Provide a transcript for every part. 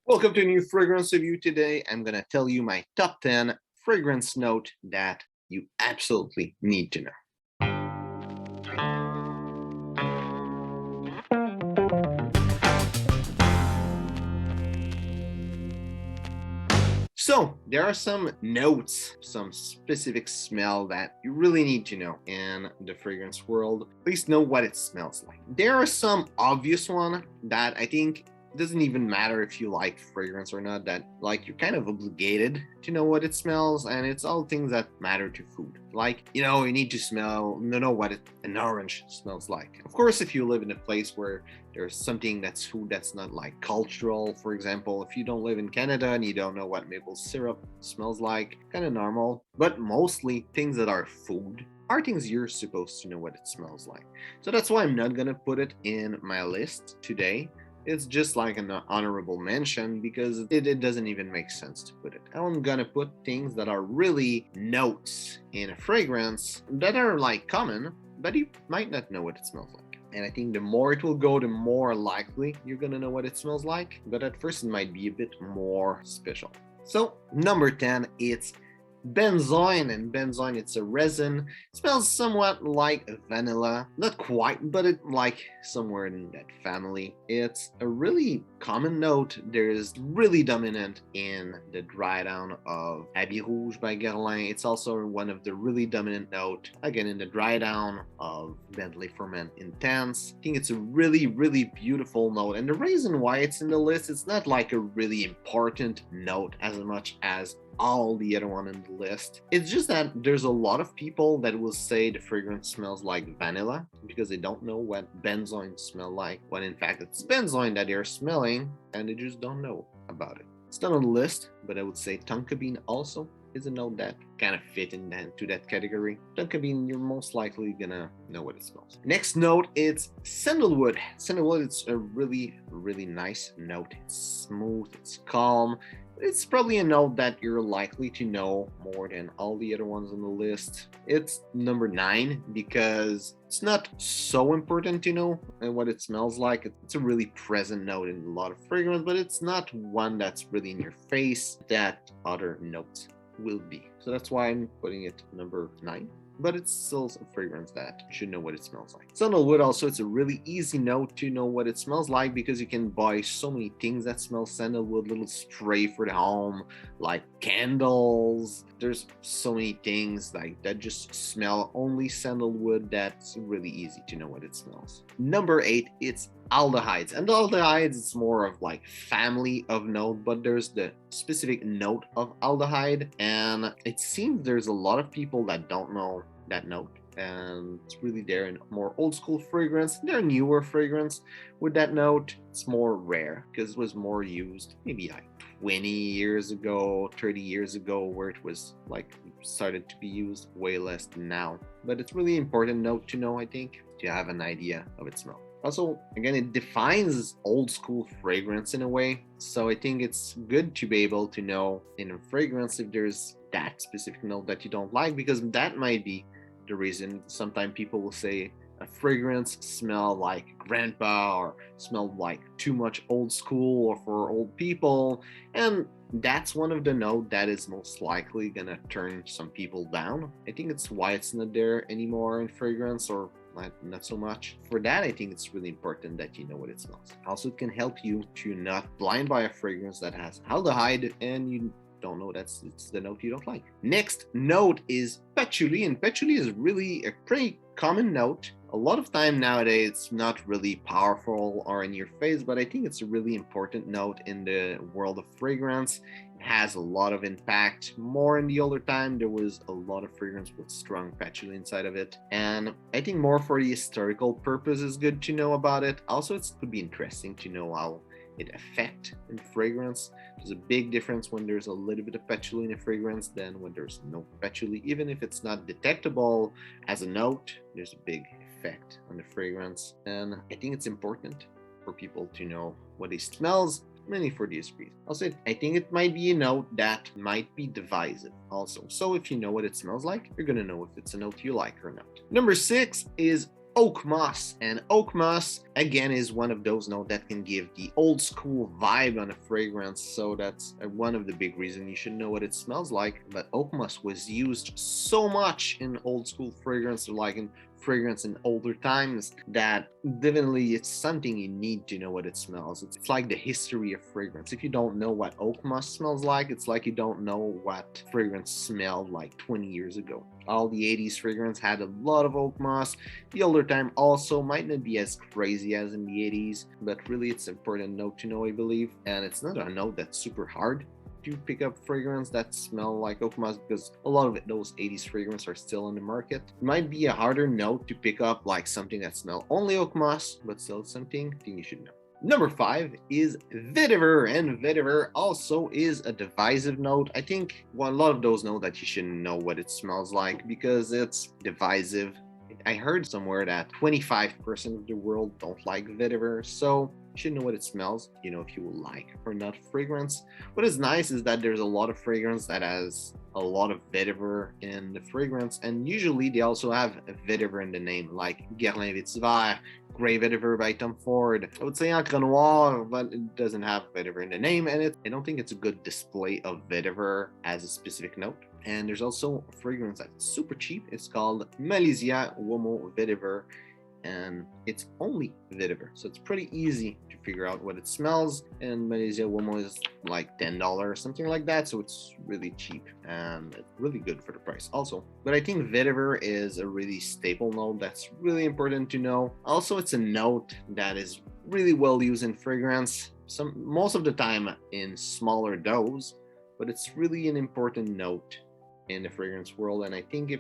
Welcome to a new fragrance review. Today, I'm going to tell you my top 10 fragrance note that you absolutely need to know. So, there are some notes, some specific smell that you really need to know in the fragrance world. Please know what it smells like. There are some obvious ones that I think doesn't even matter if you like fragrance or not, that like you're kind of obligated to know what it smells, and it's all things that matter to food. Like, you need to know what an orange smells like. Of course, if you live in a place where there's something that's food that's not like cultural, for example, if you don't live in Canada and you don't know what maple syrup smells like, kind of normal. But mostly things that are food are things you're supposed to know what it smells like. So that's why I'm not gonna put it in my list today. It's just like an honorable mention because it doesn't even make sense to put it. I'm gonna put things that are really notes in a fragrance that are like common, but you might not know what it smells like. And I think the more it will go, the more likely you're gonna know what it smells like. But at first, it might be a bit more special. So, number 10, it's BENZOIN. And BENZOIN, it's a resin. It smells somewhat like vanilla, not quite, but it like somewhere in that family. It's a really common note. There's really dominant in the dry down of Habit Rouge by Guerlain. It's also one of the really dominant note again in the dry down of Bentley Ferment Intense. I think it's a really beautiful note, and the reason why it's in the list, it's not like a really important note as much as all the other one in the list. It's just that there's a lot of people that will say the fragrance smells like vanilla because they don't know what benzoin smell like, when in fact it's benzoin that they're smelling and they just don't know about it. It's not on the list, but I would say tonka bean also is a note that kind of fit into that category. Tonka bean, you're most likely gonna know what it smells. Next note, it's sandalwood. Sandalwood, it's a really nice note. It's smooth, it's calm. It's probably a note that you're likely to know more than all the other ones on the list. It's number 9 because it's not so important to know what it smells like. It's a really present note in a lot of fragrance, but it's not one that's really in your face that other notes will be. So that's why I'm putting it number 9. But it's still a fragrance that you should know what it smells like. Sandalwood also, it's a really easy note to know what it smells like because you can buy so many things that smell sandalwood, little spray for the home, like candles. There's so many things like that just smell only sandalwood that's really easy to know what it smells. Number 8, it's aldehydes. And aldehydes, it's more of like family of note, but there's the specific note of aldehyde, and it seems there's a lot of people that don't know that note, and it's really there in more old school fragrance. There are newer fragrance with that note. It's more rare because it was more used maybe like 20 years ago, 30 years ago, where it was like started to be used way less than now. But it's really important note to know, I think, to have an idea of its smell. Also, again, it defines old school fragrance in a way. So I think it's good to be able to know in a fragrance if there's that specific note that you don't like, because that might be the reason. Sometimes people will say a fragrance smell like grandpa or smell like too much old school or for old people. And that's one of the notes that is most likely gonna turn some people down. I think it's why it's not there anymore in fragrance, or not so much. For that, I think it's really important that you know what it smells. Also, it can help you to not blind buy a fragrance that has aldehyde and you don't know it's the note you don't like. Next note is patchouli, and patchouli is really a pretty common note. A lot of time nowadays, it's not really powerful or in your face, but I think it's a really important note in the world of fragrance. It has a lot of impact. More in the older time, there was a lot of fragrance with strong patchouli inside of it. And I think more for the historical purpose is good to know about it. Also, it could be interesting to know how it affects in fragrance. There's a big difference when there's a little bit of patchouli in a fragrance than when there's no patchouli. Even if it's not detectable as a note, there's a big effect on the fragrance. And I think it's important for people to know what it smells, mainly for these reasons. Also, I think it might be a note that might be divisive also. So if you know what it smells like, you're gonna know if it's a note you like or not. Number 6 is oak moss. And oak moss, again, is one of those notes that can give the old school vibe on a fragrance. So that's one of the big reasons you should know what it smells like. But oak moss was used so much in old school fragrance, like in fragrance in older times, that definitely it's something you need to know what it smells. It's like the history of fragrance. If you don't know what oak moss smells like, it's like you don't know what fragrance smelled like 20 years ago. All the 80s fragrance had a lot of oak moss. The older time also might not be as crazy as in the 80s, but really it's an important note to know, I believe. And it's not a note that's super hard to pick up fragrance that smell like oak moss, because a lot of those 80s fragrances are still on the market. It might be a harder note to pick up, like something that smells only oak moss, but still something you should know. Number 5 is vetiver, and vetiver also is a divisive note. I think a lot of those know that you shouldn't know what it smells like because it's divisive. I heard somewhere that 25% of the world don't like vetiver, so you should know what it smells, you know, if you will like or not fragrance. What is nice is that there's a lot of fragrance that has a lot of vetiver in the fragrance, and usually they also have a vetiver in the name, like Guerlain Vetiver, Grey Vetiver by Tom Ford. I would say Encre Noire, but it doesn't have vetiver in the name, and I don't think it's a good display of vetiver as a specific note. And there's also a fragrance that's super cheap. It's called Malaysia Uomo Vetiver, and it's only vetiver, so it's pretty easy to figure out what it smells. And Malaysia Uomo is like $10 or something like that, so it's really cheap and it's really good for the price also. But I think vetiver is a really staple note that's really important to know. Also, it's a note that is really well used in fragrance, most of the time in smaller doses, but it's really an important note in the fragrance world. And I think if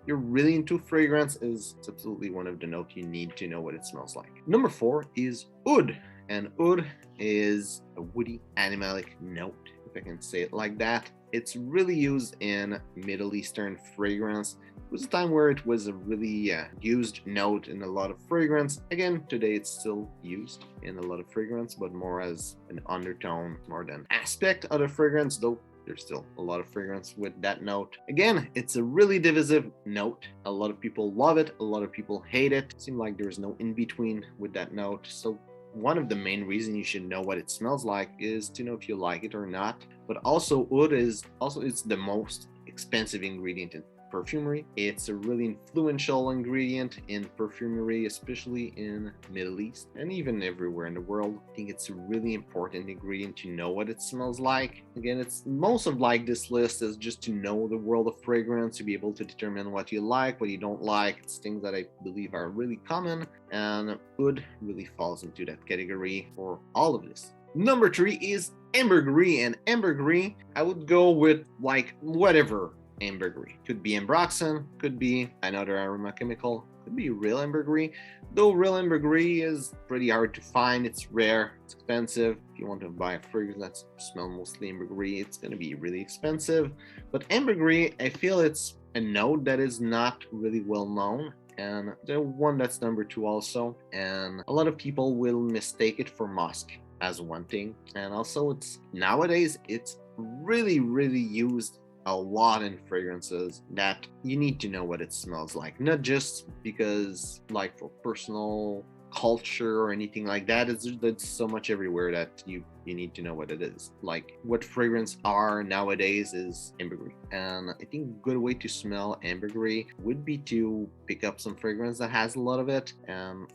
you're really into fragrance, it's absolutely one of the notes you need to know what it smells like. Number 4 is oud, and oud is a woody animalic note, if I can say it like that. It's really used in Middle Eastern fragrance. It was a time where it was a really used note in a lot of fragrance. Again, today it's still used in a lot of fragrance, but more as an undertone more than aspect of the fragrance, though there's still a lot of fragrance with that note. Again, it's a really divisive note. A lot of people love it, a lot of people hate it. It seems like there's no in-between with that note. So one of the main reasons you should know what it smells like is to know if you like it or not. But also, oud is it's the most expensive ingredient in perfumery. It's a really influential ingredient in perfumery, especially in Middle East and even everywhere in the world. I think it's a really important ingredient to know what it smells like. Again, it's most of like this list is just to know the world of fragrance, to be able to determine what you like, what you don't like. It's things that I believe are really common, and oud really falls into that category for all of this. Number 3 is ambergris, and ambergris, I would go with like whatever ambergris. Could be ambroxan, could be another aroma chemical, could be real ambergris. Though real ambergris is pretty hard to find, it's rare, it's expensive. If you want to buy a fragrance that smells mostly ambergris, it's going to be really expensive. But ambergris, I feel it's a note that is not really well known, and the one that's number 2 also. And a lot of people will mistake it for musk as one thing, and also it's nowadays it's really used a lot in fragrances that you need to know what it smells like, not just because like for personal culture or anything like that. It's so much everywhere that you need to know what it is. Like what fragrance are nowadays is ambergris, and I think a good way to smell ambergris would be to pick up some fragrance that has a lot of it.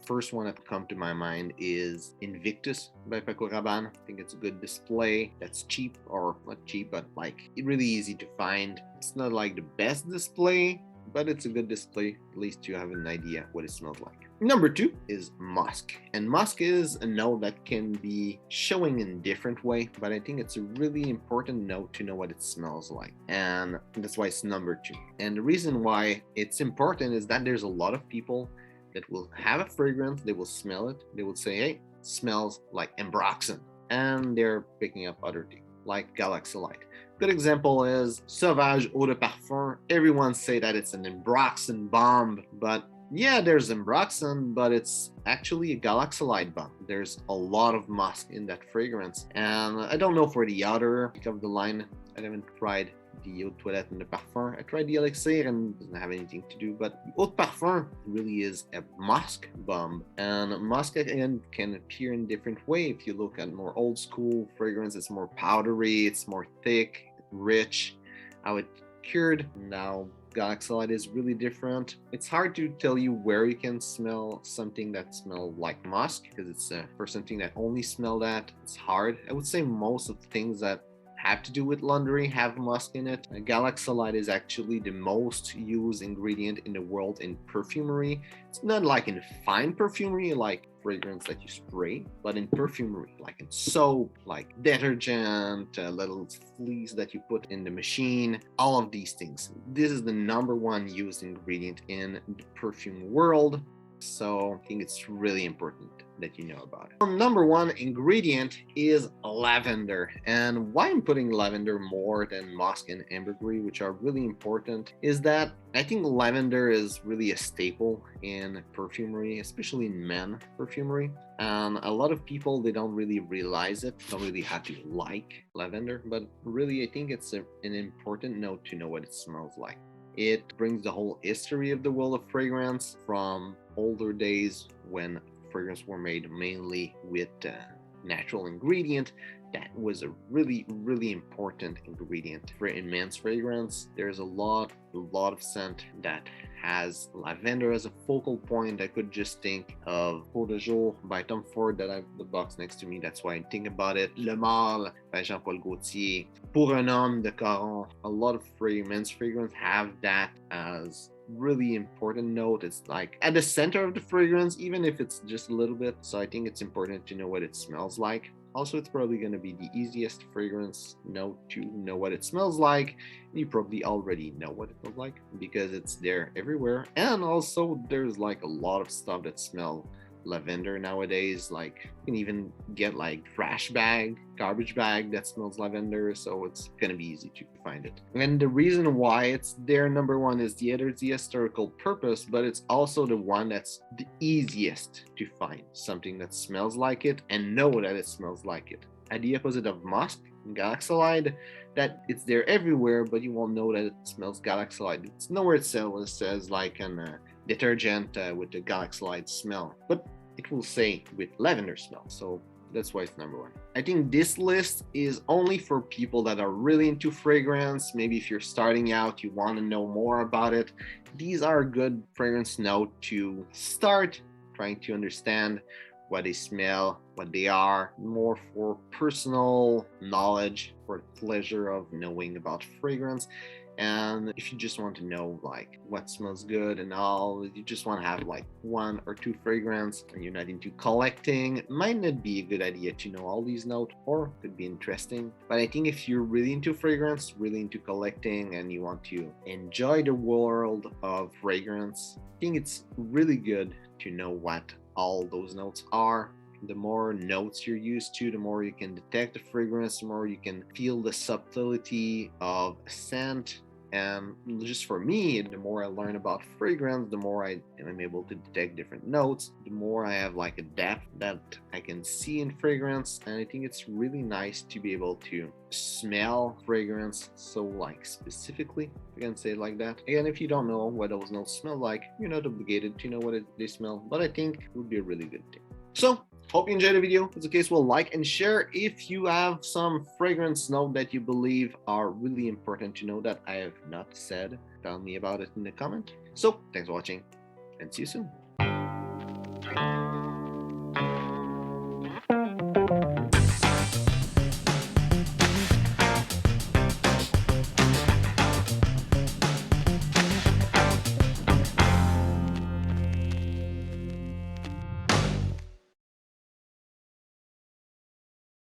First one that come to my mind is Invictus by Paco Rabanne. I think it's a good display that's cheap, or not cheap, but like really easy to find. It's not like the best display, but it's a good display. At least you have an idea what it smells like. Number 2 is musk, and musk is a note that can be showing in different way, but I think it's a really important note to know what it smells like, and that's why it's number 2. And the reason why it's important is that there's a lot of people that will have a fragrance, they will smell it, they will say, hey, it smells like ambroxan, and they're picking up other things like Galaxy Light. Good example is Sauvage Eau de Parfum. Everyone say that it's an ambroxan bomb, but yeah, there's ambroxan, but it's actually a galaxolide bomb. There's a lot of musk in that fragrance. And I don't know for the other of the line, I haven't tried the eau de toilette and the parfum. I tried the elixir and it doesn't have anything to do, but the eau de parfum really is a musk bomb. And musk again can appear in different way. If you look at more old school fragrance, it's more powdery, it's more thick, rich, how it cured. Now Galaxy Light is really different. It's hard to tell you where you can smell something that smells like musk, because it's for something that only smell that, it's hard. I would say most of the things that have to do with laundry have musk in it. Galaxy Light is actually the most used ingredient in the world in perfumery. It's not like in fine perfumery, like fragrance that you spray, but in perfumery, like in soap, like detergent, little fleas that you put in the machine, all of these things. This is the #1 used ingredient in the perfume world. So I think it's really important that you know about it. #1 ingredient is lavender. And why I'm putting lavender more than musk and ambergris, which are really important, is that I think lavender is really a staple in perfumery, especially in men perfumery. And a lot of people, they don't really realize it, don't really have to like lavender, but really I think it's an important note to know what it smells like. It brings the whole history of the world of fragrance from older days when fragrance were made mainly with natural ingredient. That was a really, really important ingredient for in men's fragrance. There's a lot of scent that has lavender as a focal point. I could just think of Peau de Jour by Tom Ford that I have the box next to me. That's why I think about it. Le Mâle by Jean-Paul Gaultier. Pour un homme de Caron. A lot of men's fragrance have that as really important note. It's like at the center of the fragrance, even if it's just a little bit. So I think it's important to know what it smells like. Also, it's probably going to be the easiest fragrance note to know what it smells like. You probably already know what it smells like because it's there everywhere. And also there's like a lot of stuff that smell lavender nowadays. Like you can even get like trash bag, garbage bag that smells lavender, so it's gonna be easy to find it. And the reason why it's there #1 is the historical purpose, but it's also the one that's the easiest to find something that smells like it and know that it smells like it. At the opposite of musk and Galaxy Light, that it's there everywhere, but you won't know that it smells Galaxy Light. It's nowhere it says like an detergent with the Galaxy Light smell, but it will say with lavender smell. So that's why it's #1. I think this list is only for people that are really into fragrance. Maybe if you're starting out, you want to know more about it. These are a good fragrance note to start trying to understand what they smell, what they are, more for personal knowledge, for the pleasure of knowing about fragrance. And if you just want to know like what smells good and all, you just want to have like 1 or 2 fragrance and you're not into collecting, it might not be a good idea to know all these notes, or could be interesting. But I think if you're really into fragrance, really into collecting, and you want to enjoy the world of fragrance, I think it's really good to know what all those notes are. The more notes you're used to, the more you can detect the fragrance, the more you can feel the subtlety of scent. And just for me, the more I learn about fragrance, the more I am able to detect different notes, the more I have like a depth that I can see in fragrance. And I think it's really nice to be able to smell fragrance so like specifically, I can say it like that. Again, if you don't know what those notes smell like, you're not obligated to know what they smell, but I think it would be a really good thing. So hope you enjoyed the video. If it's the case, well, like and share. If you have some fragrance note that you believe are really important to know that I have not said, tell me about it in the comment. So thanks for watching and see you soon.